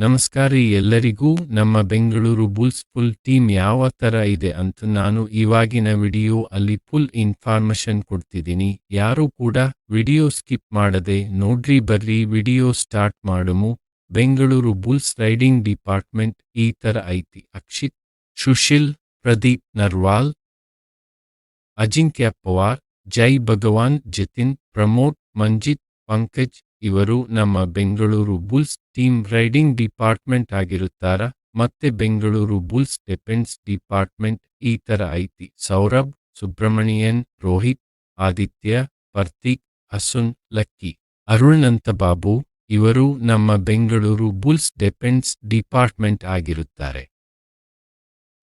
ನಮಸ್ಕಾರ ಎಲ್ಲರಿಗೂ. ನಮ್ಮ ಬೆಂಗಳೂರು ಬುಲ್ಸ್ ಫುಲ್ ಟೀಮ್ ಯಾವ ತರ ಇದೆ ಅಂತ ನಾನು ಇವಾಗಿನ ವಿಡಿಯೋ ಅಲ್ಲಿ ಫುಲ್ ಇನ್ಫಾರ್ಮೇಶನ್ ಕೊಡ್ತಿದ್ದೀನಿ. ಯಾರು ಕೂಡ ವಿಡಿಯೋ ಸ್ಕಿಪ್ ಮಾಡದೆ ನೋಡ್ರಿ. ಬರ್ರಿ ವಿಡಿಯೋ ಸ್ಟಾರ್ಟ್ ಮಾಡಮು. ಬೆಂಗಳೂರು ಬುಲ್ಸ್ ರೈಡಿಂಗ್ ಡಿಪಾರ್ಟ್ಮೆಂಟ್ ಈ ತರ ಐತಿ. ಅಕ್ಷಿತ್, ಸುಶೀಲ್, ಪ್ರದೀಪ್ ನರ್ವಾಲ್, ಅಜಿಂಕ್ಯ ಪವಾರ್, ಜೈ ಭಗವಾನ್, ಜತಿನ್, ಪ್ರಮೋದ್, ಮಂಜಿತ್, ಪಂಕಜ್ ಇವರು ನಮ್ಮ Bengaluru Bulls team raiding department ಆಗಿರುತ್ತಾರ. ಮತ್ತೆ ಬೆಂಗಳೂರು ಬುಲ್ಸ್ ಡಿಫೆನ್ಸ್ ಡಿಪಾರ್ಟ್ಮೆಂಟ್ ಈ ತರ ಐತಿ. ಸೌರಭ್, ಸುಬ್ರಮಣಿಯನ್, ರೋಹಿತ್, ಆದಿತ್ಯ, ಪರ್ತೀಕ್, ಹಸುನ್, ಲಕ್ಕಿ, ಅರುಣ್ ಬಾಬು ಇವರು ನಮ್ಮ ಬೆಂಗಳೂರು ಬುಲ್ಸ್ ಡಿಫೆನ್ಸ್ ಡಿಪಾರ್ಟ್ಮೆಂಟ್ ಆಗಿರುತ್ತಾರೆ.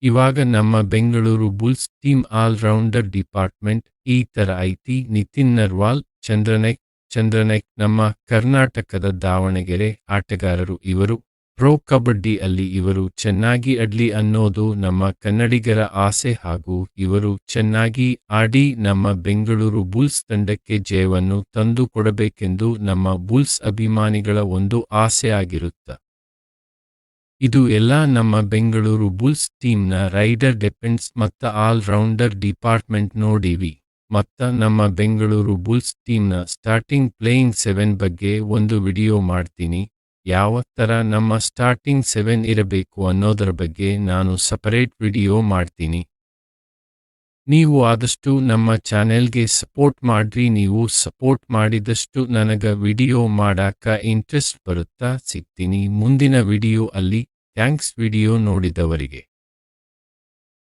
ಇವಾಗ ನಮ್ಮ Bengaluru Bulls team all rounder department ಈ ತರ ಐತಿ. ನಿತಿನ್ ನರ್ವಾಲ್, ಚಂದ್ರನೈಕ್ ನಮ್ಮ ಕರ್ನಾಟಕದ ದಾವಣಗೆರೆ ಆಟಗಾರರು. ಇವರು ಪ್ರೋ ಕಬಡ್ಡಿ ಅಲ್ಲಿ ಇವರು ಚೆನ್ನಾಗಿ ಆಡ್ಲಿ ಅನ್ನೋದು ನಮ್ಮ ಕನ್ನಡಿಗರ ಆಸೆ ಹಾಗೂ ಇವರು ಚೆನ್ನಾಗಿ ಆಡಿ ನಮ್ಮ ಬೆಂಗಳೂರು ಬುಲ್ಸ್ ತಂಡಕ್ಕೆ ಜಯವನ್ನು ತಂದು ಕೊಡಬೇಕೆಂದು ನಮ್ಮ ಬುಲ್ಸ್ ಅಭಿಮಾನಿಗಳ ಒಂದು ಆಸೆ ಆಗಿರುತ್ತ. ಇದು ಎಲ್ಲ ನಮ್ಮ ಬೆಂಗಳೂರು ಬುಲ್ಸ್ ಟೀಮ್ನ ರೈಡರ್ ಡಿಫೆನ್ಸ್ ಮತ್ತು ಆಲ್ ರೌಂಡರ್ ಡಿಪಾರ್ಟ್ಮೆಂಟ್ ನೋಡಿವಿ. ಮತ್ತ ನಮ್ಮ ಬೆಂಗಳೂರು ಬುಲ್ಸ್ ಟೀಮ್ನ ಸ್ಟಾರ್ಟಿಂಗ್ ಪ್ಲೇಯಿಂಗ್ 7 ಬಗ್ಗೆ ಒಂದು ವಿಡಿಯೋ ಮಾಡ್ತೀನಿ. ಯಾವ ತರ ನಮ್ಮ ಸ್ಟಾರ್ಟಿಂಗ್ 7 ಇರಬೇಕು ಅನ್ನೋದರ ಬಗ್ಗೆ ನಾನು ಸಪರೇಟ್ ವಿಡಿಯೋ ಮಾಡ್ತೀನಿ. ನೀವು ಆದಷ್ಟು ನಮ್ಮ ಚಾನೆಲ್ಗೆ ಸಪೋರ್ಟ್ ಮಾಡ್ರಿ. ನೀವು ಸಪೋರ್ಟ್ ಮಾಡಿದಷ್ಟು ನನಗ ವಿಡಿಯೋ ಮಾಡಾಕ ಇಂಟ್ರೆಸ್ಟ್ ಬರುತ್ತಾ. ಸಿಗ್ತೀನಿ ಮುಂದಿನ ವಿಡಿಯೋ ಅಲ್ಲಿ. Thanks video ನೋಡಿದವರಿಗೆ.